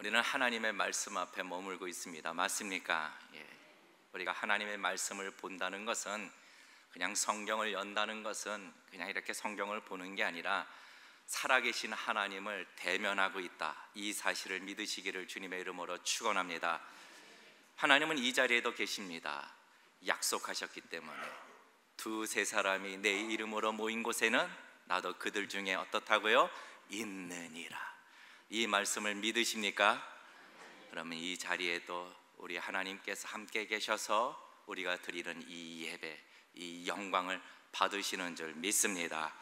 우리는 하나님의 말씀 앞에 머물고 있습니다. 맞습니까? 예. 우리가 하나님의 말씀을 본다는 것은, 그냥 성경을 연다는 것은 그냥 이렇게 성경을 보는 게 아니라 살아계신 하나님을 대면하고 있다, 이 사실을 믿으시기를 주님의 이름으로 축원합니다. 하나님은 이 자리에도 계십니다. 약속하셨기 때문에 두세 사람이 내 이름으로 모인 곳에는 나도 그들 중에 어떻다고요? 있느니라. 이 말씀을 믿으십니까? 그러면 이 자리에도 우리 하나님께서 함께 계셔서 우리가 드리는 이 예배, 이 영광을 받으시는 줄 믿습니다.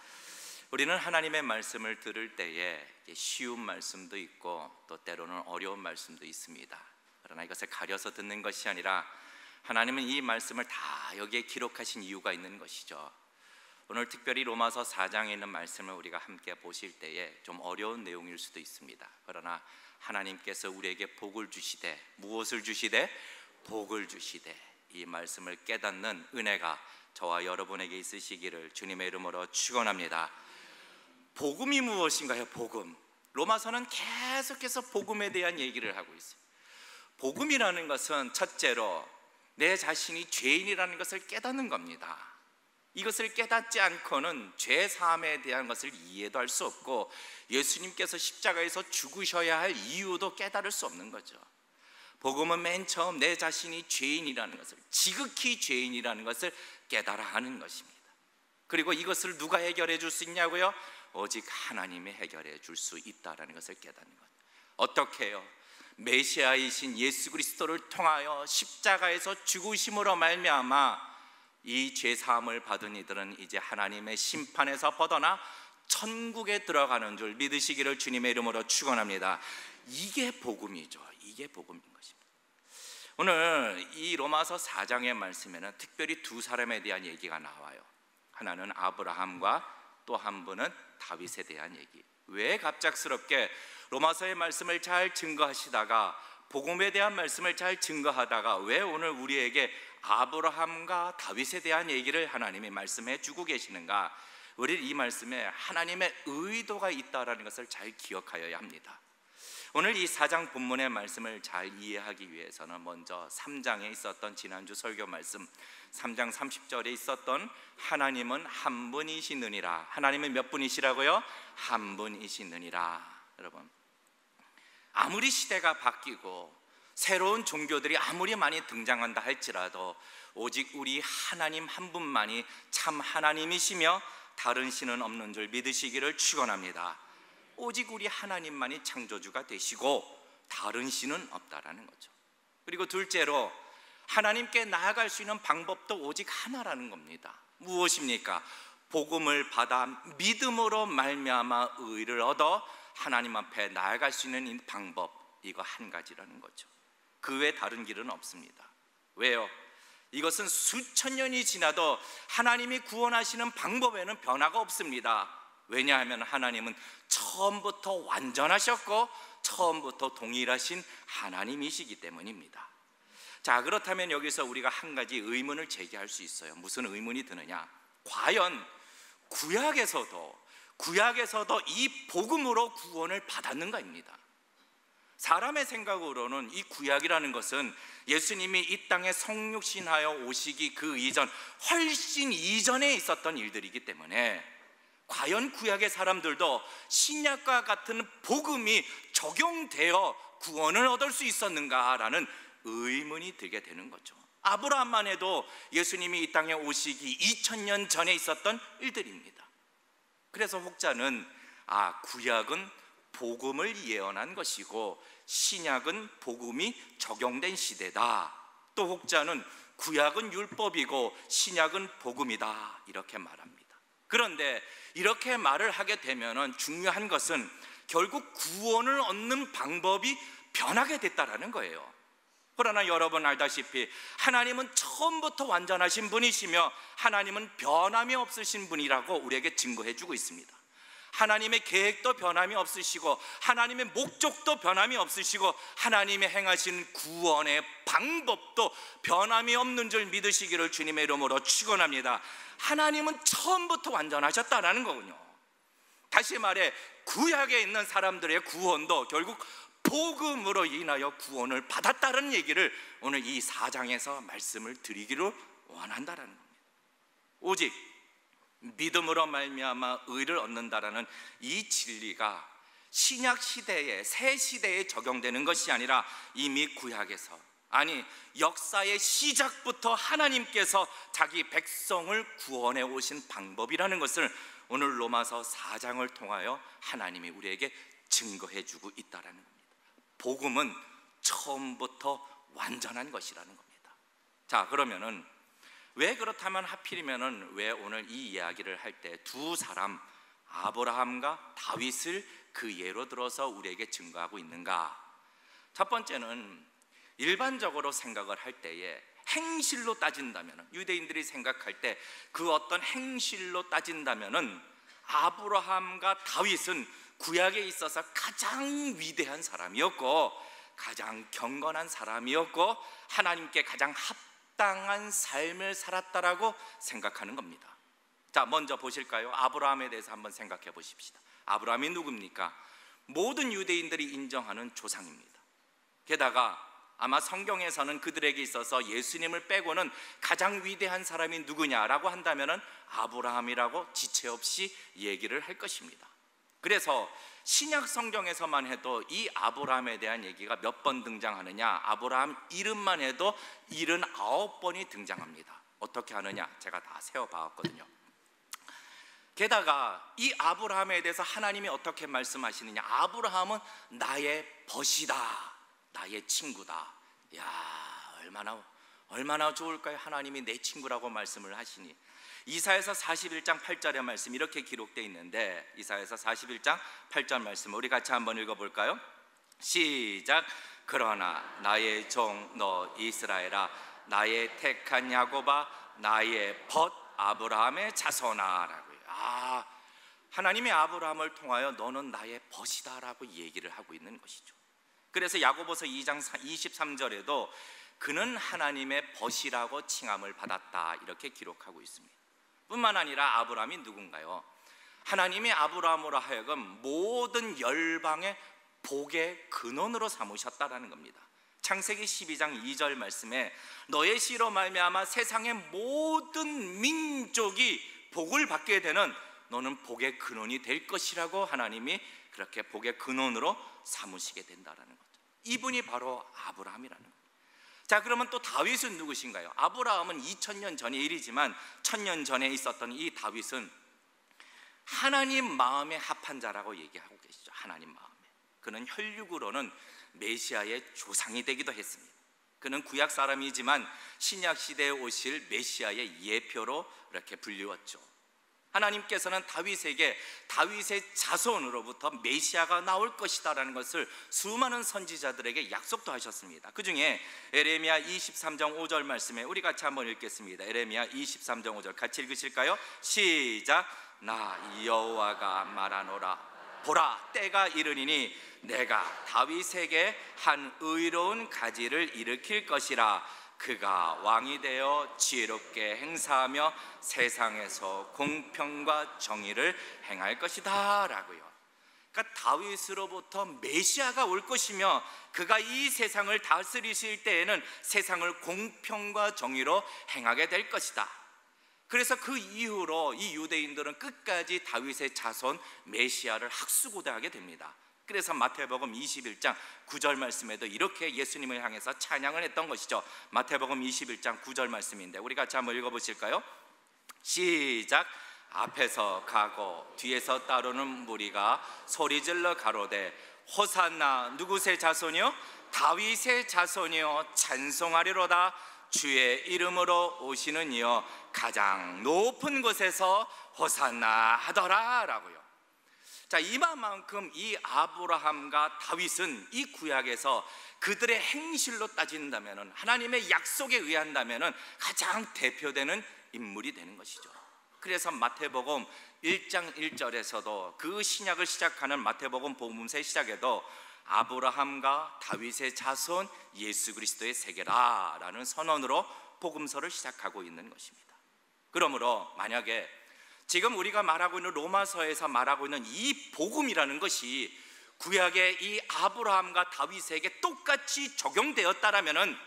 우리는 하나님의 말씀을 들을 때에 쉬운 말씀도 있고 또 때로는 어려운 말씀도 있습니다. 그러나 이것을 가려서 듣는 것이 아니라 하나님은 이 말씀을 다 여기에 기록하신 이유가 있는 것이죠. 오늘 특별히 로마서 4장에 있는 말씀을 우리가 함께 보실 때에 좀 어려운 내용일 수도 있습니다. 그러나 하나님께서 우리에게 복을 주시되, 무엇을 주시되? 복을 주시되, 이 말씀을 깨닫는 은혜가 저와 여러분에게 있으시기를 주님의 이름으로 축원합니다. 복음이 무엇인가요? 복음. 로마서는 계속해서 복음에 대한 얘기를 하고 있어요. 복음이라는 것은 첫째로 내 자신이 죄인이라는 것을 깨닫는 겁니다. 이것을 깨닫지 않고는 죄 사함에 대한 것을 이해도 할 수 없고 예수님께서 십자가에서 죽으셔야 할 이유도 깨달을 수 없는 거죠. 복음은 맨 처음 내 자신이 죄인이라는 것을, 지극히 죄인이라는 것을 깨달아 하는 것입니다. 그리고 이것을 누가 해결해 줄 수 있냐고요? 오직 하나님이 해결해 줄 수 있다는 것을 깨닫는 것. 어떻게 해요? 메시아이신 예수 그리스도를 통하여 십자가에서 죽으심으로 말미암아 이 죄사함을 받은 이들은 이제 하나님의 심판에서 벗어나 천국에 들어가는 줄 믿으시기를 주님의 이름으로 축원합니다. 이게 복음이죠. 이게 복음인 것입니다. 오늘 이 로마서 4장의 말씀에는 특별히 두 사람에 대한 얘기가 나와요. 하나는 아브라함과 또 한 분은 다윗에 대한 얘기. 왜 갑작스럽게 로마서의 말씀을 잘 증거하시다가 복음에 대한 말씀을 잘 증거하다가 왜 오늘 우리에게 아브라함과 다윗에 대한 얘기를 하나님이 말씀해 주고 계시는가? 우리 이 말씀에 하나님의 의도가 있다는 것을 잘 기억하여야 합니다. 오늘 이 4장 본문의 말씀을 잘 이해하기 위해서는 먼저 3장에 있었던 지난주 설교 말씀 3장 30절에 있었던 하나님은 한 분이시느니라. 하나님은 몇 분이시라고요? 한 분이시느니라. 여러분, 아무리 시대가 바뀌고 새로운 종교들이 아무리 많이 등장한다 할지라도 오직 우리 하나님 한 분만이 참 하나님이시며 다른 신은 없는 줄 믿으시기를 축원합니다. 오직 우리 하나님만이 창조주가 되시고 다른 신은 없다라는 거죠. 그리고 둘째로 하나님께 나아갈 수 있는 방법도 오직 하나라는 겁니다. 무엇입니까? 복음을 받아 믿음으로 말미암아 의를 얻어 하나님 앞에 나아갈 수 있는 이 방법, 이거 한 가지라는 거죠. 그 외에 다른 길은 없습니다. 왜요? 이것은 수천 년이 지나도 하나님이 구원하시는 방법에는 변화가 없습니다. 왜냐하면 하나님은 처음부터 완전하셨고 처음부터 동일하신 하나님이시기 때문입니다. 자, 그렇다면 여기서 우리가 한 가지 의문을 제기할 수 있어요. 무슨 의문이 드느냐? 과연 구약에서도 이 복음으로 구원을 받았는가입니다. 사람의 생각으로는 이 구약이라는 것은 예수님이 이 땅에 성육신하여 오시기 그 이전, 훨씬 이전에 있었던 일들이기 때문에 과연 구약의 사람들도 신약과 같은 복음이 적용되어 구원을 얻을 수 있었는가라는 의문이 들게 되는 거죠. 아브라함만 해도 예수님이 이 땅에 오시기 2000년 전에 있었던 일들입니다. 그래서 혹자는 구약은 복음을 예언한 것이고 신약은 복음이 적용된 시대다. 또 혹자는 구약은 율법이고 신약은 복음이다, 이렇게 말합니다. 그런데 이렇게 말을 하게 되면 중요한 것은 결국 구원을 얻는 방법이 변하게 됐다라는 거예요. 그러나 여러분 알다시피 하나님은 처음부터 완전하신 분이시며 하나님은 변함이 없으신 분이라고 우리에게 증거해 주고 있습니다. 하나님의 계획도 변함이 없으시고 하나님의 목적도 변함이 없으시고 하나님의 행하신 구원의 방법도 변함이 없는 줄 믿으시기를 주님의 이름으로 축원합니다. 하나님은 처음부터 완전하셨다라는 거군요. 다시 말해 구약에 있는 사람들의 구원도 결국 복음으로 인하여 구원을 받았다는 얘기를 오늘 이 4장에서 말씀을 드리기로 원한다라는 겁니다. 오직 믿음으로 말미암아 의를 얻는다라는 이 진리가 신약 시대에, 새 시대에 적용되는 것이 아니라 이미 구약에서, 아니 역사의 시작부터 하나님께서 자기 백성을 구원해 오신 방법이라는 것을 오늘 로마서 4장을 통하여 하나님이 우리에게 증거해 주고 있다라는 겁니다. 복음은 처음부터 완전한 것이라는 겁니다. 자, 그러면은 왜 그렇다면 하필이면은 왜 오늘 이 이야기를 할 때 두 사람 아브라함과 다윗을 그 예로 들어서 우리에게 증거하고 있는가? 첫 번째는 일반적으로 생각을 할 때에 행실로 따진다면, 유대인들이 생각할 때 그 어떤 행실로 따진다면은 아브라함과 다윗은 구약에 있어서 가장 위대한 사람이었고 가장 경건한 사람이었고 하나님께 가장 합당한 삶을 살았다라고 생각하는 겁니다. 자, 먼저 보실까요? 아브라함에 대해서 한번 생각해 보십시다. 아브라함이 누굽니까? 모든 유대인들이 인정하는 조상입니다. 게다가 아마 성경에서는 그들에게 있어서 예수님을 빼고는 가장 위대한 사람이 누구냐라고 한다면은 아브라함이라고 지체 없이 얘기를 할 것입니다. 그래서 신약 성경에서만 해도 이 아브라함에 대한 얘기가 몇 번 등장하느냐? 아브라함 이름만 해도 79번이 등장합니다. 어떻게 하느냐? 제가 다 세어봤거든요. 게다가 이 아브라함에 대해서 하나님이 어떻게 말씀하시느냐? 아브라함은 나의 벗이다, 나의 친구다. 야, 얼마나 좋을까요? 하나님이 내 친구라고 말씀을 하시니. 이사야서 41장 8절의 말씀 이렇게 기록되어 있는데, 이사야서 41장 8절 말씀 우리 같이 한번 읽어볼까요? 시작. 그러나 나의 종 너 이스라엘아, 나의 택한 야곱아, 나의 벗 아브라함의 자손아라고요. 하나님이 아브라함을 통하여 너는 나의 벗이다 라고 얘기를 하고 있는 것이죠. 그래서 야고보서 2장 23절에도 그는 하나님의 벗이라고 칭함을 받았다 이렇게 기록하고 있습니다. 뿐만 아니라 아브라함이 누군가요? 하나님이 아브라함으로 하여금 모든 열방의 복의 근원으로 삼으셨다라는 겁니다. 창세기 12장 2절 말씀에 너의 씨로 말미암아 세상의 모든 민족이 복을 받게 되는, 너는 복의 근원이 될 것이라고 하나님이 그렇게 복의 근원으로 삼으시게 된다라는 거죠. 이분이 바로 아브라함이라는 거예요. 자, 그러면 또 다윗은 누구신가요? 아브라함은 2000년 전의 일이지만 1000년 전에 있었던 이 다윗은 하나님 마음에 합한 자라고 얘기하고 계시죠. 하나님 마음에. 그는 혈육으로는 메시아의 조상이 되기도 했습니다. 그는 구약 사람이지만 신약 시대에 오실 메시아의 예표로 이렇게 불리웠죠. 하나님께서는 다윗에게 다윗의 자손으로부터 메시아가 나올 것이다라는 것을 수많은 선지자들에게 약속도 하셨습니다. 그 중에 에레미야 23장 5절 말씀에 우리 같이 한번 읽겠습니다. 에레미야 23장 5절 같이 읽으실까요? 시작. 나 여호와가 말하노라. 보라, 때가 이르리니 내가 다윗에게 한 의로운 가지를 일으킬 것이라. 그가 왕이 되어 지혜롭게 행사하며 세상에서 공평과 정의를 행할 것이다 라고요. 그러니까 다윗으로부터 메시아가 올 것이며 그가 이 세상을 다스리실 때에는 세상을 공평과 정의로 행하게 될 것이다. 그래서 그 이후로 이 유대인들은 끝까지 다윗의 자손 메시아를 학수고대하게 됩니다. 그래서 마태복음 21장 9절 말씀에도 이렇게 예수님을 향해서 찬양을 했던 것이죠. 마태복음 21장 9절 말씀인데 우리 같이 한번 읽어보실까요? 시작. 앞에서 가고 뒤에서 따르는 무리가 소리질러 가로되 호산나 누구의 자손이요? 다윗의 자손이요 찬송하리로다. 주의 이름으로 오시는 이여 가장 높은 곳에서 호산나 하더라 라고요. 자, 이만큼 이 아브라함과 다윗은 이 구약에서 그들의 행실로 따진다면, 하나님의 약속에 의한다면 가장 대표되는 인물이 되는 것이죠. 그래서 마태복음 1장 1절에서도 그 신약을 시작하는 마태복음 복음서의 시작에도 아브라함과 다윗의 자손 예수 그리스도의 세계라라는 선언으로 복음서를 시작하고 있는 것입니다. 그러므로 만약에 지금 우리가 말하고 있는 로마서에서 말하고 있는 이 복음이라는 것이 구약의 이 아브라함과 다윗에게 똑같이 적용되었다라면은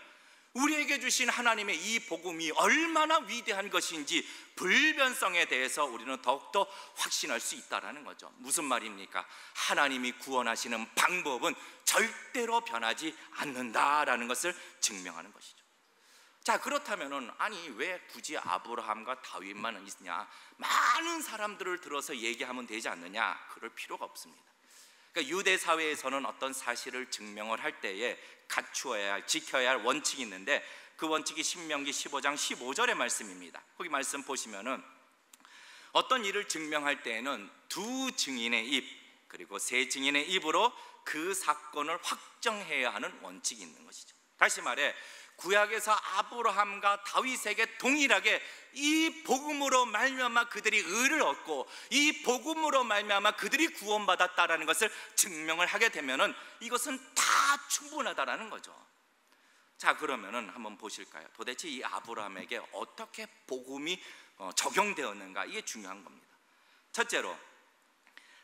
우리에게 주신 하나님의 이 복음이 얼마나 위대한 것인지 불변성에 대해서 우리는 더욱더 확신할 수 있다는 거죠. 무슨 말입니까? 하나님이 구원하시는 방법은 절대로 변하지 않는다라는 것을 증명하는 것이죠. 자, 그렇다면은 아니 왜 굳이 아브라함과 다윗만 있냐? 많은 사람들을 들어서 얘기하면 되지 않느냐? 그럴 필요가 없습니다. 그러니까 유대 사회에서는 어떤 사실을 증명을 할 때에 갖추어야 할, 지켜야 할 원칙이 있는데 그 원칙이 신명기 15장 15절의 말씀입니다. 거기 말씀 보시면은 어떤 일을 증명할 때에는 두 증인의 입 그리고 세 증인의 입으로 그 사건을 확정해야 하는 원칙이 있는 것이죠. 다시 말해 구약에서 아브라함과 다윗에게 동일하게 이 복음으로 말미암아 그들이 의를 얻고 이 복음으로 말미암아 그들이 구원받았다라는 것을 증명을 하게 되면은 이것은 다 충분하다라는 거죠. 자, 그러면은 한번 보실까요? 도대체 이 아브라함에게 어떻게 복음이 적용되었는가? 이게 중요한 겁니다. 첫째로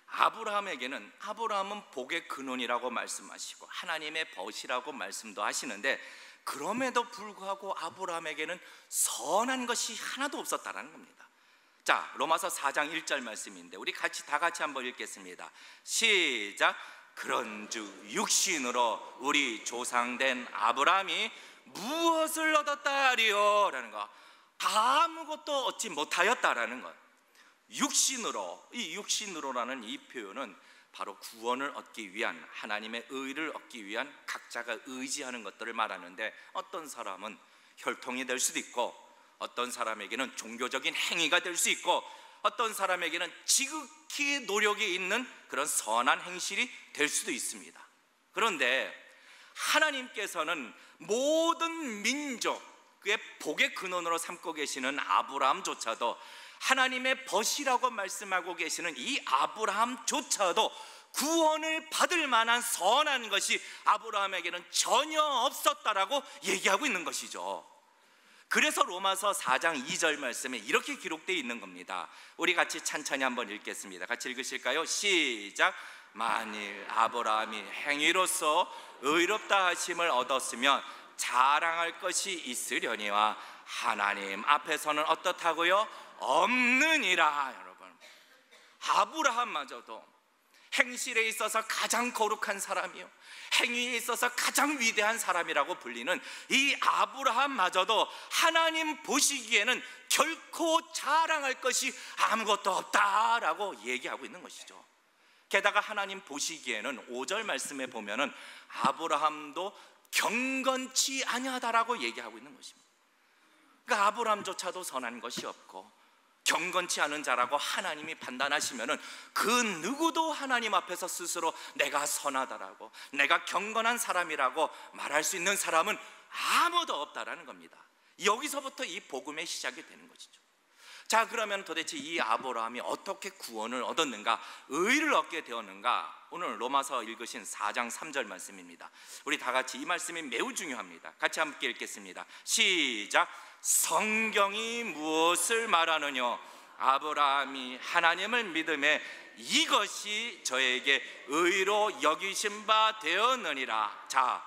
아브라함은 복의 근원이라고 말씀하시고 하나님의 벗이라고 말씀도 하시는데 그럼에도 불구하고 아브라함에게는 선한 것이 하나도 없었다는 겁니다. 자, 로마서 4장 1절 말씀인데 우리 다 같이 한번 읽겠습니다. 시작. 그런즉 육신으로 우리 조상된 아브라함이 무엇을 얻었다 하리요? 라는 거. 아무것도 얻지 못하였다라는 것. 육신으로, 이 육신으로라는 이 표현은 바로 구원을 얻기 위한, 하나님의 의를 얻기 위한 각자가 의지하는 것들을 말하는데 어떤 사람은 혈통이 될 수도 있고 어떤 사람에게는 종교적인 행위가 될 수 있고 어떤 사람에게는 지극히 노력이 있는 그런 선한 행실이 될 수도 있습니다. 그런데 하나님께서는 모든 민족의 복의 근원으로 삼고 계시는 아브라함조차도 하나님의 벗이라고 말씀하고 계시는 이 아브라함조차도 구원을 받을 만한 선한 것이 아브라함에게는 전혀 없었다라고 얘기하고 있는 것이죠. 그래서 로마서 4장 2절 말씀에 이렇게 기록되어 있는 겁니다. 우리 같이 찬찬히 한번 읽겠습니다. 같이 읽으실까요? 시작. 만일 아브라함이 행위로서 의롭다 하심을 얻었으면 자랑할 것이 있으려니와 하나님 앞에서는 어떻다고요? 없느니라. 여러분, 아브라함마저도 행실에 있어서 가장 거룩한 사람이요 행위에 있어서 가장 위대한 사람이라고 불리는 이 아브라함마저도 하나님 보시기에는 결코 자랑할 것이 아무것도 없다라고 얘기하고 있는 것이죠. 게다가 하나님 보시기에는 5절 말씀에 보면은 아브라함도 경건치 아니하다라고 얘기하고 있는 것입니다. 그러니까 아브라함조차도 선한 것이 없고 경건치 않은 자라고 하나님이 판단하시면은 그 누구도 하나님 앞에서 스스로 내가 선하다라고 내가 경건한 사람이라고 말할 수 있는 사람은 아무도 없다라는 겁니다. 여기서부터 이 복음의 시작이 되는 것이죠. 자, 그러면 도대체 이 아브라함이 어떻게 구원을 얻었는가, 의를 얻게 되었는가? 오늘 로마서 읽으신 4장 3절 말씀입니다. 우리 다 같이 이 말씀이 매우 중요합니다. 같이 함께 읽겠습니다. 시작. 성경이 무엇을 말하느냐? 아브라함이 하나님을 믿음에 이것이 저에게 의로 여기신 바 되었느니라. 자,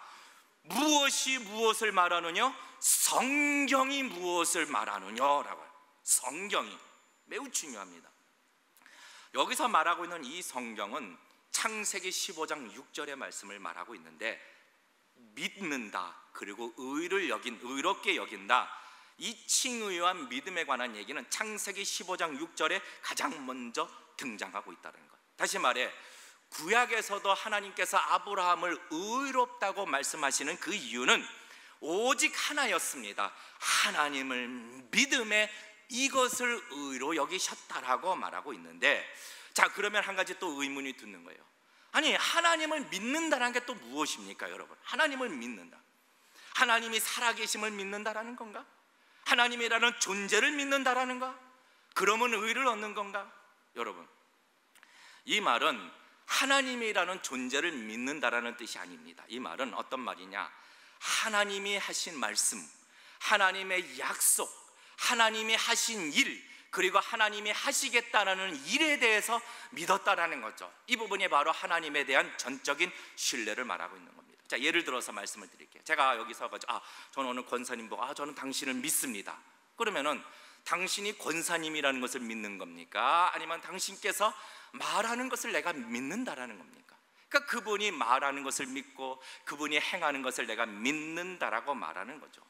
무엇이 무엇을 말하느냐? 성경이 무엇을 말하느냐라고. 성경이 매우 중요합니다. 여기서 말하고 있는 이 성경은 창세기 15장 6절의 말씀을 말하고 있는데 믿는다 그리고 의롭게 여긴다, 이 칭의와 믿음에 관한 얘기는 창세기 15장 6절에 가장 먼저 등장하고 있다는 것. 다시 말해 구약에서도 하나님께서 아브라함을 의롭다고 말씀하시는 그 이유는 오직 하나였습니다. 하나님을 믿음에 이것을 의로 여기셨다라고 말하고 있는데, 자, 그러면 한 가지 또 의문이 드는 거예요. 아니, 하나님을 믿는다는 게 또 무엇입니까, 여러분? 하나님을 믿는다, 하나님이 살아계심을 믿는다라는 건가? 하나님이라는 존재를 믿는다라는가? 그러면 의를 얻는 건가? 여러분, 이 말은 하나님이라는 존재를 믿는다라는 뜻이 아닙니다. 이 말은 어떤 말이냐? 하나님이 하신 말씀, 하나님의 약속, 하나님이 하신 일, 그리고 하나님이 하시겠다라는 일에 대해서 믿었다라는 거죠. 이 부분이 바로 하나님에 대한 전적인 신뢰를 말하고 있는 겁니다. 자, 예를 들어서 말씀을 드릴게요. 제가 여기서 저는 오늘 권사님 보고 저는 당신을 믿습니다. 그러면은 당신이 권사님이라는 것을 믿는 겁니까? 아니면 당신께서 말하는 것을 내가 믿는다라는 겁니까? 그러니까 그분이 말하는 것을 믿고 그분이 행하는 것을 내가 믿는다라고 말하는 거죠.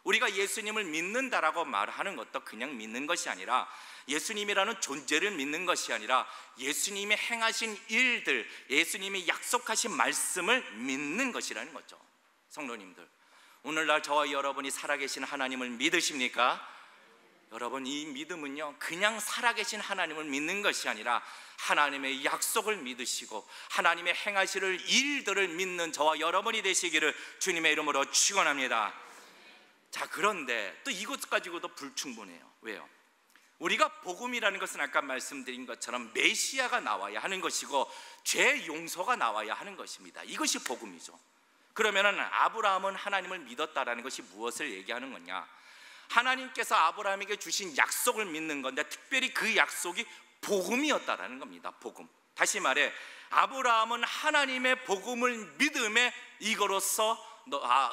우리가 예수님을 믿는다라고 말하는 것도 그냥 믿는 것이 아니라, 예수님이라는 존재를 믿는 것이 아니라 예수님이 행하신 일들, 예수님이 약속하신 말씀을 믿는 것이라는 거죠. 성도님들, 오늘날 저와 여러분이 살아계신 하나님을 믿으십니까? 여러분, 이 믿음은요, 그냥 살아계신 하나님을 믿는 것이 아니라 하나님의 약속을 믿으시고 하나님의 행하실 일들을 믿는 저와 여러분이 되시기를 주님의 이름으로 축원합니다. 자, 그런데 또 이것 가지고도 불충분해요. 왜요? 우리가 복음이라는 것은 아까 말씀드린 것처럼 메시아가 나와야 하는 것이고 죄 용서가 나와야 하는 것입니다. 이것이 복음이죠. 그러면은 아브라함은 하나님을 믿었다라는 것이 무엇을 얘기하는 거냐? 하나님께서 아브라함에게 주신 약속을 믿는 건데, 특별히 그 약속이 복음이었다라는 겁니다. 복음. 다시 말해, 아브라함은 하나님의 복음을 믿음에 이거로서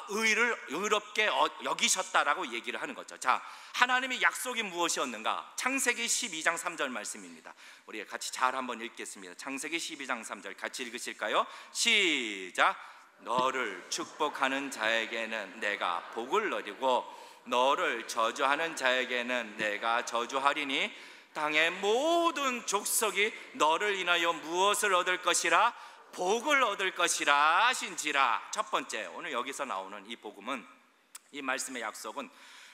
의롭게 여기셨다라고 얘기를 하는 거죠. 자, 하나님의 약속이 무엇이었는가? 창세기 12장 3절 말씀입니다. 우리 같이 잘 한번 읽겠습니다. 창세기 12장 3절 같이 읽으실까요? 시작. 너를 축복하는 자에게는 내가 복을 내리고 너를 저주하는 자에게는 내가 저주하리니 땅의 모든 족속이 너를 인하여 무엇을 얻을 것이라? 복을 얻을 것이라 하신지라. 첫 번째, 오늘 여기서 나오는 이 복음은, 이 말씀의 약속은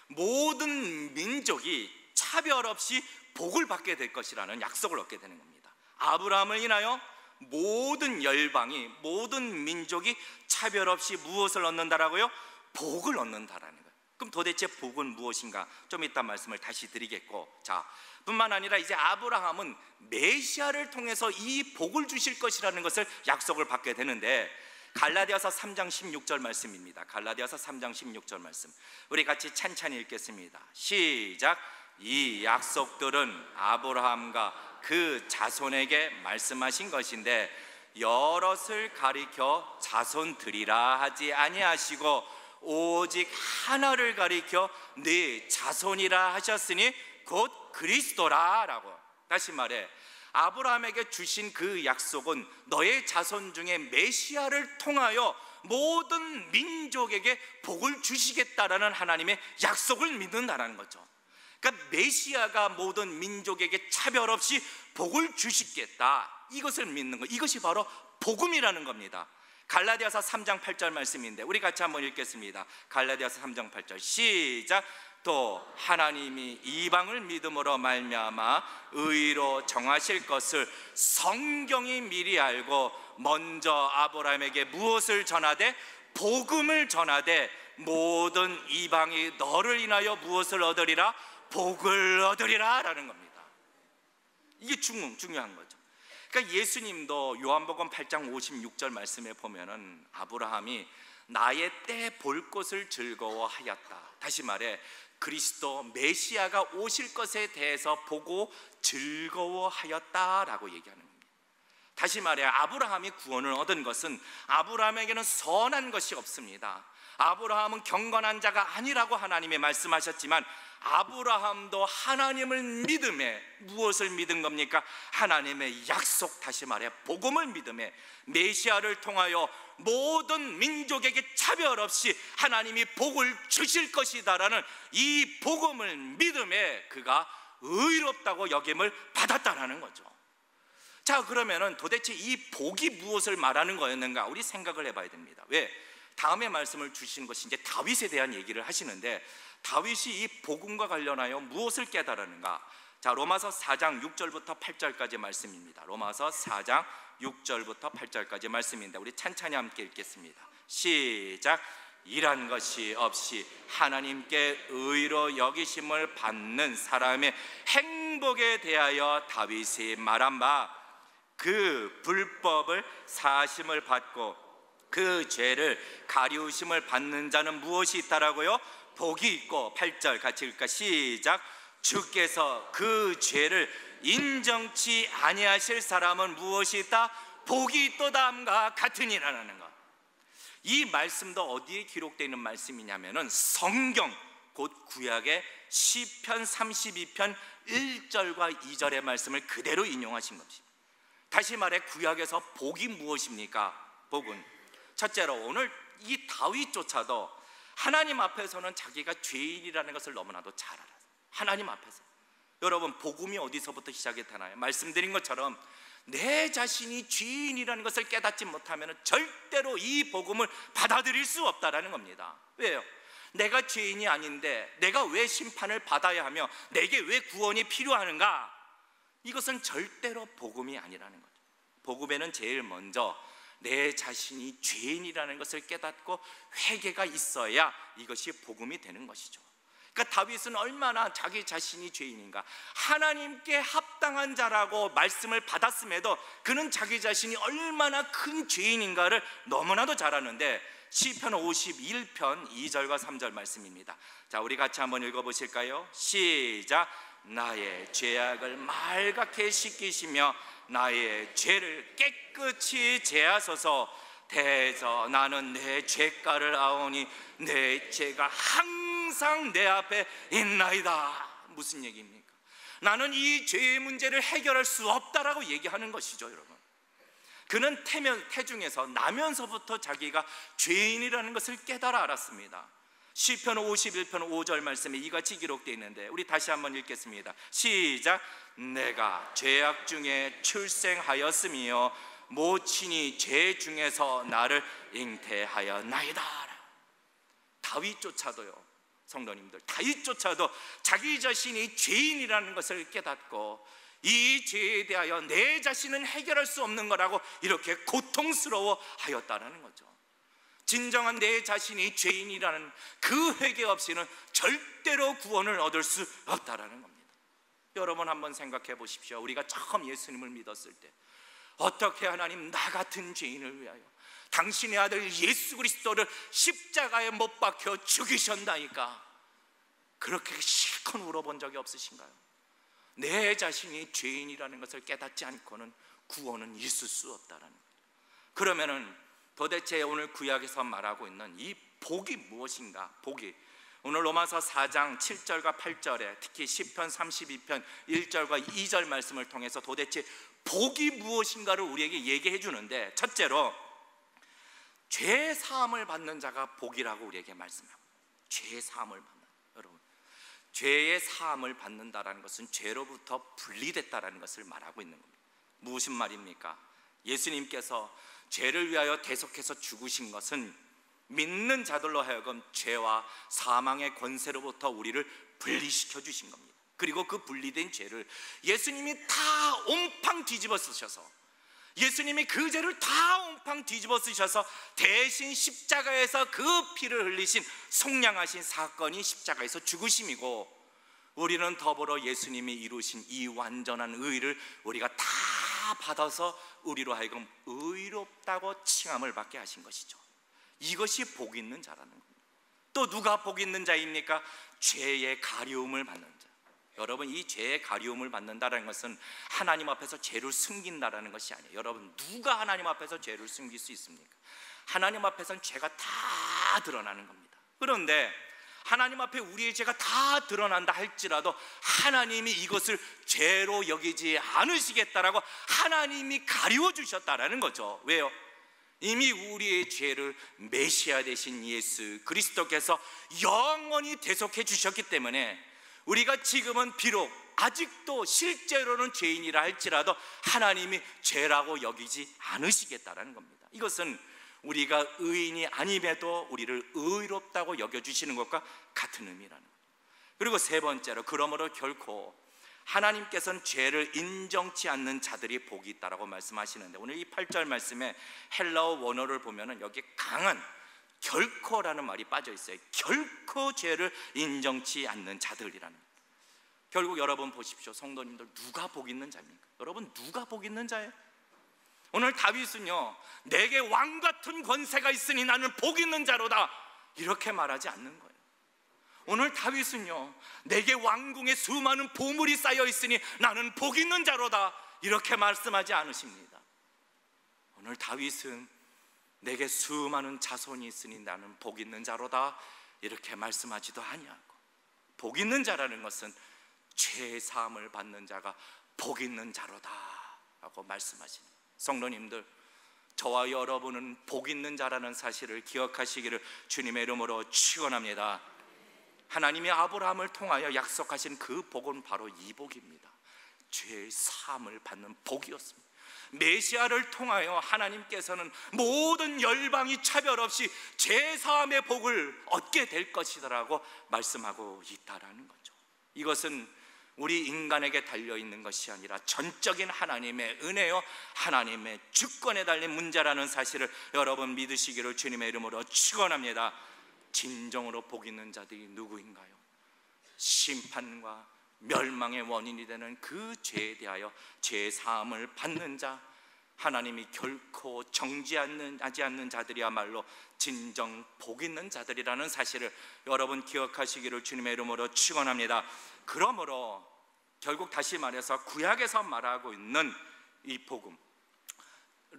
모든 민족이 차별 없이 복을 받게 될 것이라는 약속을 얻게 되는 겁니다. 아브라함을 인하여 모든 열방이, 모든 민족이 차별 없이 무엇을 얻는다라고요? 복을 얻는다라는 거예요. 그럼 도대체 복은 무엇인가? 좀 이따 말씀을 다시 드리겠고, 자, 뿐만 아니라 이제 아브라함은 메시아를 통해서 이 복을 주실 것이라는 것을 약속을 받게 되는데, 갈라디아서 3장 16절 말씀입니다. 갈라디아서 3장 16절 말씀 우리 같이 찬찬히 읽겠습니다. 시작. 이 약속들은 아브라함과 그 자손에게 말씀하신 것인데 여럿을 가리켜 자손들이라 하지 아니하시고 오직 하나를 가리켜 네 자손이라 하셨으니 곧 그리스도라 라고. 다시 말해, 아브라함에게 주신 그 약속은 너의 자손 중에 메시아를 통하여 모든 민족에게 복을 주시겠다라는 하나님의 약속을 믿는다라는 거죠. 그러니까 메시아가 모든 민족에게 차별 없이 복을 주시겠다, 이것을 믿는 것, 이것이 바로 복음이라는 겁니다. 갈라디아서 3장 8절 말씀인데 우리 같이 한번 읽겠습니다. 갈라디아서 3장 8절 시작. 또 하나님이 이방을 믿음으로 말미암아 의로 정하실 것을 성경이 미리 알고 먼저 아브라함에게 무엇을 전하되? 복음을 전하되 모든 이방이 너를 인하여 무엇을 얻으리라? 복을 얻으리라 라는 겁니다. 이게 중요한 거죠. 그러니까 예수님도 요한복음 8장 56절 말씀에 보면은 아브라함이 나의 때 볼 것을 즐거워하였다. 다시 말해, 그리스도 메시아가 오실 것에 대해서 보고 즐거워하였다라고 얘기하는 겁니다. 다시 말해, 아브라함이 구원을 얻은 것은 아브라함에게는 선한 것이 없습니다. 아브라함은 경건한 자가 아니라고 하나님이 말씀하셨지만 아브라함도 하나님을 믿음에 무엇을 믿은 겁니까? 하나님의 약속, 다시 말해 복음을 믿음에 메시아를 통하여 모든 민족에게 차별 없이 하나님이 복을 주실 것이다라는 이 복음을 믿음에 그가 의롭다고 여김을 받았다라는 거죠. 자, 그러면은 도대체 이 복이 무엇을 말하는 거였는가? 우리 생각을 해봐야 됩니다. 왜? 다음에 말씀을 주신 것이 이제 다윗에 대한 얘기를 하시는데, 다윗이 이 복음과 관련하여 무엇을 깨달았는가? 자, 로마서 4장 6절부터 8절까지 말씀입니다. 로마서 4장 6절부터 8절까지 말씀인데 우리 찬찬히 함께 읽겠습니다. 시작. 일한 것이 없이 하나님께 의로 여기심을 받는 사람의 행복에 대하여 다윗이 말한 바, 그 불법을 사심을 받고 그 죄를 가리우심을 받는 자는 무엇이 있다라고요? 복이 있고. 8절 같이 읽을까? 시작. 주께서 그 죄를 인정치 아니하실 사람은 무엇이 있다? 복이 있도다 함과 같으니라는 것. 이 말씀도 어디에 기록되어 있는 말씀이냐면은 성경, 곧 구약의 시편 32편 1절과 2절의 말씀을 그대로 인용하신 것입니다. 다시 말해 구약에서 복이 무엇입니까? 복은 첫째로 오늘 이 다윗조차도 하나님 앞에서는 자기가 죄인이라는 것을 너무나도 잘 알아요. 하나님 앞에서. 여러분, 복음이 어디서부터 시작했나요? 말씀드린 것처럼 내 자신이 죄인이라는 것을 깨닫지 못하면 절대로 이 복음을 받아들일 수 없다는 겁니다. 왜요? 내가 죄인이 아닌데 내가 왜 심판을 받아야 하며 내게 왜 구원이 필요한가? 이것은 절대로 복음이 아니라는 거죠. 복음에는 제일 먼저 내 자신이 죄인이라는 것을 깨닫고 회개가 있어야 이것이 복음이 되는 것이죠. 그러니까 다윗은 얼마나 자기 자신이 죄인인가, 하나님께 합당한 자라고 말씀을 받았음에도 그는 자기 자신이 얼마나 큰 죄인인가를 너무나도 잘 아는데, 시편 51편 2절과 3절 말씀입니다. 자, 우리 같이 한번 읽어보실까요? 시작. 나의 죄악을 말갛게 씻기시며 나의 죄를 깨끗이 제하소서. 대저 나는 내 죄가를 아오니 내 죄가 항상 내 앞에 있나이다. 무슨 얘기입니까? 나는 이 죄의 문제를 해결할 수 없다라고 얘기하는 것이죠. 여러분, 그는 태중에서 나면서부터 자기가 죄인이라는 것을 깨달아 알았습니다. 시편 51편 5절 말씀에 이같이 기록되어 있는데 우리 다시 한번 읽겠습니다. 시작. 내가 죄악 중에 출생하였으며 모친이 죄 중에서 나를 잉태하였나이다. 다윗조차도요, 성도님들, 다윗조차도 자기 자신이 죄인이라는 것을 깨닫고 이 죄에 대하여 내 자신은 해결할 수 없는 거라고 이렇게 고통스러워 하였다는 거죠. 진정한 내 자신이 죄인이라는 그 회개 없이는 절대로 구원을 얻을 수 없다는 겁니다. 여러분 한번 생각해 보십시오. 우리가 처음 예수님을 믿었을 때 어떻게 하나님, 나 같은 죄인을 위하여 당신의 아들 예수 그리스도를 십자가에 못 박혀 죽이셨나이까? 그렇게 실컷 울어본 적이 없으신가요? 내 자신이 죄인이라는 것을 깨닫지 않고는 구원은 있을 수 없다는 거예요. 그러면은 도대체 오늘 구약에서 말하고 있는 이 복이 무엇인가? 복이 오늘 로마서 4장 7절과 8절에 특히 시편 32편 1절과 2절 말씀을 통해서 도대체 복이 무엇인가를 우리에게 얘기해 주는데, 첫째로 죄 사함을 받는 자가 복이라고 우리에게 말씀합니다. 죄 사함을 받는, 여러분, 죄의 사함을 받는다라는 것은 죄로부터 분리됐다라는 것을 말하고 있는 겁니다. 무슨 말입니까? 예수님께서 죄를 위하여 대속해서 죽으신 것은 믿는 자들로 하여금 죄와 사망의 권세로부터 우리를 분리시켜 주신 겁니다. 그리고 그 분리된 죄를 예수님이 다 옴팡 뒤집어 쓰셔서, 예수님이 그 죄를 다 옴팡 뒤집어 쓰셔서 대신 십자가에서 그 피를 흘리신 속량하신 사건이 십자가에서 죽으심이고, 우리는 더불어 예수님이 이루신 이 완전한 의를 우리가 다 받아서 우리로 하여금 의롭다고 칭함을 받게 하신 것이죠. 이것이 복 있는 자라는 겁니다. 또 누가 복 있는 자입니까? 죄의 가리움을 받는 자. 여러분, 이 죄의 가리움을 받는다는 것은 하나님 앞에서 죄를 숨긴다라는 것이 아니에요. 여러분, 누가 하나님 앞에서 죄를 숨길 수 있습니까? 하나님 앞에서는 죄가 다 드러나는 겁니다. 그런데 하나님 앞에 우리의 죄가 다 드러난다 할지라도 하나님이 이것을 죄로 여기지 않으시겠다라고 하나님이 가리워 주셨다라는 거죠. 왜요? 이미 우리의 죄를 메시아 되신 예수 그리스도께서 영원히 대속해 주셨기 때문에 우리가 지금은 비록 아직도 실제로는 죄인이라 할지라도 하나님이 죄라고 여기지 않으시겠다라는 겁니다. 이것은 우리가 의인이 아님에도 우리를 의롭다고 여겨주시는 것과 같은 의미라는 거예요. 그리고 세 번째로, 그러므로 결코 하나님께서는 죄를 인정치 않는 자들이 복이 있다라고 말씀하시는데, 오늘 이 8절 말씀에 헬라어 원어를 보면은 여기 강한 결코라는 말이 빠져 있어요. 결코 죄를 인정치 않는 자들이라는 거예요. 결국 여러분 보십시오. 성도님들, 누가 복 있는 자입니까? 여러분, 누가 복 있는 자예요? 오늘 다윗은요, 내게 왕 같은 권세가 있으니 나는 복 있는 자로다, 이렇게 말하지 않는 거예요. 오늘 다윗은요, 내게 왕궁에 수많은 보물이 쌓여 있으니 나는 복 있는 자로다, 이렇게 말씀하지 않으십니다. 오늘 다윗은 내게 수많은 자손이 있으니 나는 복 있는 자로다, 이렇게 말씀하지도 아니하고, 복 있는 자라는 것은 죄 사함을 받는 자가 복 있는 자로다 라고 말씀하십니다. 성도님들, 저와 여러분은 복 있는 자라는 사실을 기억하시기를 주님의 이름으로 축원합니다. 하나님이 아브라함을 통하여 약속하신 그 복은 바로 이 복입니다. 죄 사함을 받는 복이었습니다. 메시아를 통하여 하나님께서는 모든 열방이 차별 없이 죄 사함의 복을 얻게 될 것이다라고 말씀하고 있다라는 거죠. 이것은 우리 인간에게 달려있는 것이 아니라 전적인 하나님의 은혜요, 하나님의 주권에 달린 문제라는 사실을 여러분 믿으시기를 주님의 이름으로 축원합니다. 진정으로 복 있는 자들이 누구인가요? 심판과 멸망의 원인이 되는 그 죄에 대하여 죄 사함을 받는 자, 하나님이 결코 정죄하지 않는 자들이야말로 진정 복 있는 자들이라는 사실을 여러분 기억하시기를 주님의 이름으로 축원합니다. 그러므로 결국 다시 말해서 구약에서 말하고 있는 이 복음,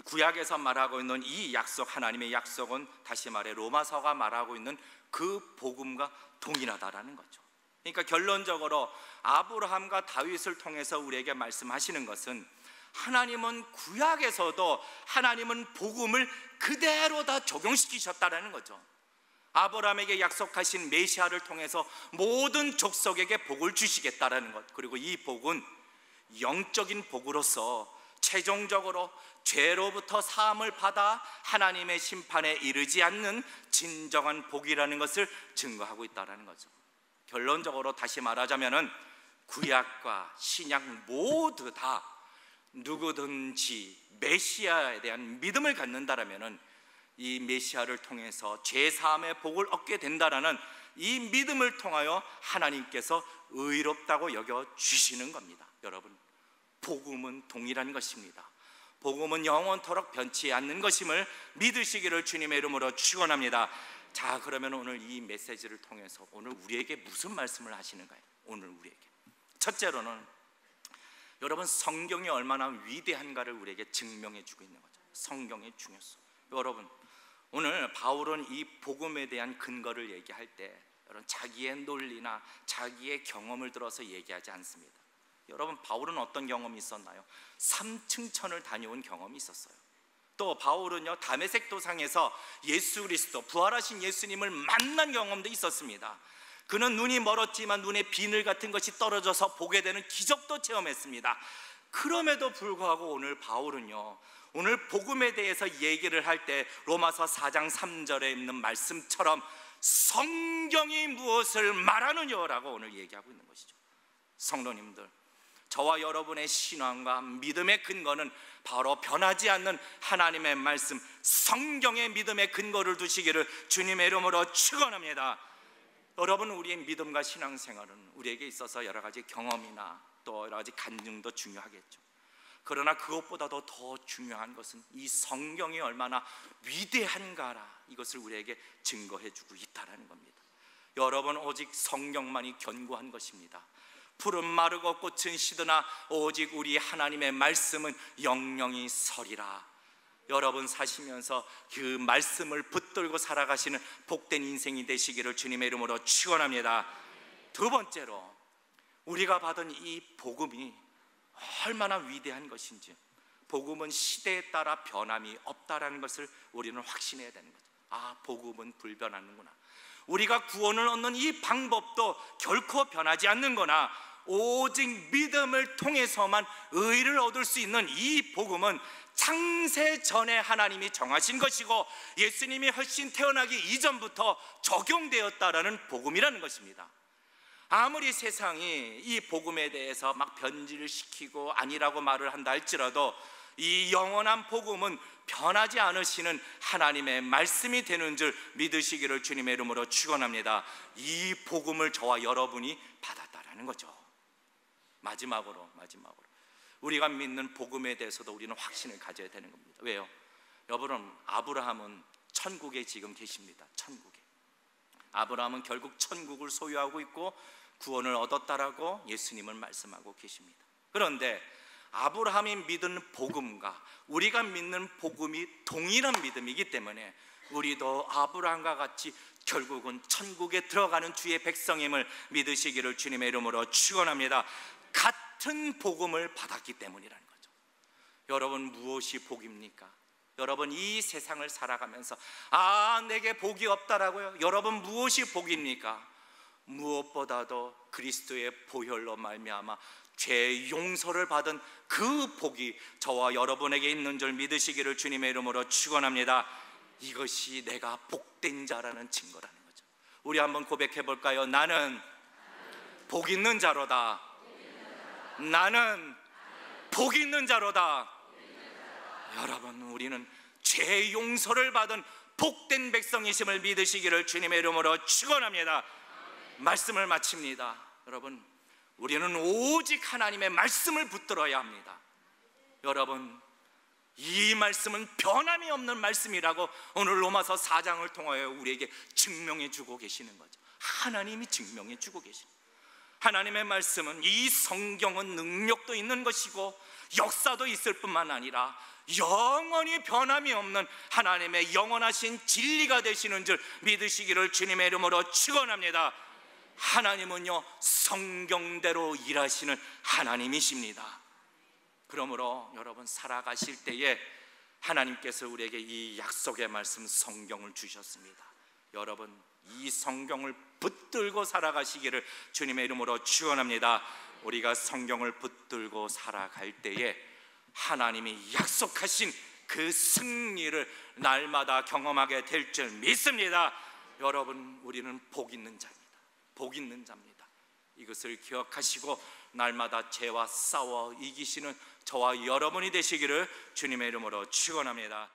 구약에서 말하고 있는 이 약속, 하나님의 약속은 다시 말해 로마서가 말하고 있는 그 복음과 동일하다라는 거죠. 그러니까 결론적으로 아브라함과 다윗을 통해서 우리에게 말씀하시는 것은, 하나님은 구약에서도 하나님은 복음을 그대로 다 적용시키셨다라는 거죠. 아브라함에게 약속하신 메시아를 통해서 모든 족속에게 복을 주시겠다라는 것, 그리고 이 복은 영적인 복으로서 최종적으로 죄로부터 사함을 받아 하나님의 심판에 이르지 않는 진정한 복이라는 것을 증거하고 있다는 거죠. 결론적으로 다시 말하자면 구약과 신약 모두 다 누구든지 메시아에 대한 믿음을 갖는다라면 이 메시아를 통해서 죄사함의 복을 얻게 된다라는 이 믿음을 통하여 하나님께서 의롭다고 여겨주시는 겁니다. 여러분, 복음은 동일한 것입니다. 복음은 영원토록 변치 않는 것임을 믿으시기를 주님의 이름으로 축원합니다. 자, 그러면 오늘 이 메시지를 통해서 오늘 우리에게 무슨 말씀을 하시는가요? 오늘 우리에게 첫째로는 여러분, 성경이 얼마나 위대한가를 우리에게 증명해 주고 있는 거죠. 성경의 중요성. 여러분, 오늘 바울은 이 복음에 대한 근거를 얘기할 때 여러분 자기의 논리나 자기의 경험을 들어서 얘기하지 않습니다. 여러분, 바울은 어떤 경험이 있었나요? 3층천을 다녀온 경험이 있었어요. 또 바울은요, 다메섹 도상에서 예수 그리스도, 부활하신 예수님을 만난 경험도 있었습니다. 그는 눈이 멀었지만 눈에 비늘 같은 것이 떨어져서 보게 되는 기적도 체험했습니다. 그럼에도 불구하고 오늘 바울은요, 오늘 복음에 대해서 얘기를 할 때 로마서 4장 3절에 있는 말씀처럼 성경이 무엇을 말하느냐라고 오늘 얘기하고 있는 것이죠. 성도님들, 저와 여러분의 신앙과 믿음의 근거는 바로 변하지 않는 하나님의 말씀, 성경의 믿음의 근거를 두시기를 주님의 이름으로 축원합니다. 여러분, 우리의 믿음과 신앙생활은 우리에게 있어서 여러 가지 경험이나 또 여러 가지 간증도 중요하겠죠. 그러나 그것보다도 더 중요한 것은 이 성경이 얼마나 위대한가라, 이것을 우리에게 증거해 주고 있다는 겁니다. 여러분, 오직 성경만이 견고한 것입니다. 푸른 마르고 꽃은 시드나 오직 우리 하나님의 말씀은 영영이 서리라. 여러분 사시면서 그 말씀을 붙들고 살아가시는 복된 인생이 되시기를 주님의 이름으로 축원합니다. 두 번째로, 우리가 받은 이 복음이 얼마나 위대한 것인지, 복음은 시대에 따라 변함이 없다라는 것을 우리는 확신해야 되는 거죠. 아, 복음은 불변하는구나. 우리가 구원을 얻는 이 방법도 결코 변하지 않는구나. 오직 믿음을 통해서만 의를 얻을 수 있는 이 복음은 창세 전에 하나님이 정하신 것이고 예수님이 훨씬 태어나기 이전부터 적용되었다라는 복음이라는 것입니다. 아무리 세상이 이 복음에 대해서 막 변질을 시키고 아니라고 말을 한다 할지라도 이 영원한 복음은 변하지 않으시는 하나님의 말씀이 되는 줄 믿으시기를 주님의 이름으로 축원합니다. 이 복음을 저와 여러분이 받았다라는 거죠. 마지막으로 우리가 믿는 복음에 대해서도 우리는 확신을 가져야 되는 겁니다. 왜요? 여러분, 아브라함은 천국에 지금 계십니다. 천국에. 아브라함은 결국 천국을 소유하고 있고 구원을 얻었다라고 예수님은 말씀하고 계십니다. 그런데 아브라함이 믿은 복음과 우리가 믿는 복음이 동일한 믿음이기 때문에 우리도 아브라함과 같이 결국은 천국에 들어가는 주의 백성임을 믿으시기를 주님의 이름으로 축원합니다. 같은 복음을 받았기 때문이라는 거죠. 여러분, 무엇이 복입니까? 여러분, 이 세상을 살아가면서 내게 복이 없다라고요? 여러분, 무엇이 복입니까? 무엇보다도 그리스도의 보혈로 말미암아 죄 용서를 받은 그 복이 저와 여러분에게 있는 줄 믿으시기를 주님의 이름으로 축원합니다. 이것이 내가 복된 자라는 증거라는 거죠. 우리 한번 고백해 볼까요? 나는 복 있는 자로다. 나는 복 있는 자로다. 여러분, 우리는 죄 용서를 받은 복된 백성이심을 믿으시기를 주님의 이름으로 축원합니다. 말씀을 마칩니다. 여러분, 우리는 오직 하나님의 말씀을 붙들어야 합니다. 여러분, 이 말씀은 변함이 없는 말씀이라고 오늘 로마서 4장을 통하여 우리에게 증명해 주고 계시는 거죠. 하나님이 증명해 주고 계십니다. 하나님의 말씀은, 이 성경은 능력도 있는 것이고 역사도 있을 뿐만 아니라 영원히 변함이 없는 하나님의 영원하신 진리가 되시는 줄 믿으시기를 주님의 이름으로 축원합니다. 하나님은요, 성경대로 일하시는 하나님이십니다. 그러므로 여러분, 살아가실 때에 하나님께서 우리에게 이 약속의 말씀 성경을 주셨습니다. 여러분, 이 성경을 붙들고 살아가시기를 주님의 이름으로 축원합니다. 우리가 성경을 붙들고 살아갈 때에 하나님이 약속하신 그 승리를 날마다 경험하게 될 줄 믿습니다. 여러분, 우리는 복 있는 자입니다. 복 있는 자입니다. 이것을 기억하시고 날마다 죄와 싸워 이기시는 저와 여러분이 되시기를 주님의 이름으로 축원합니다.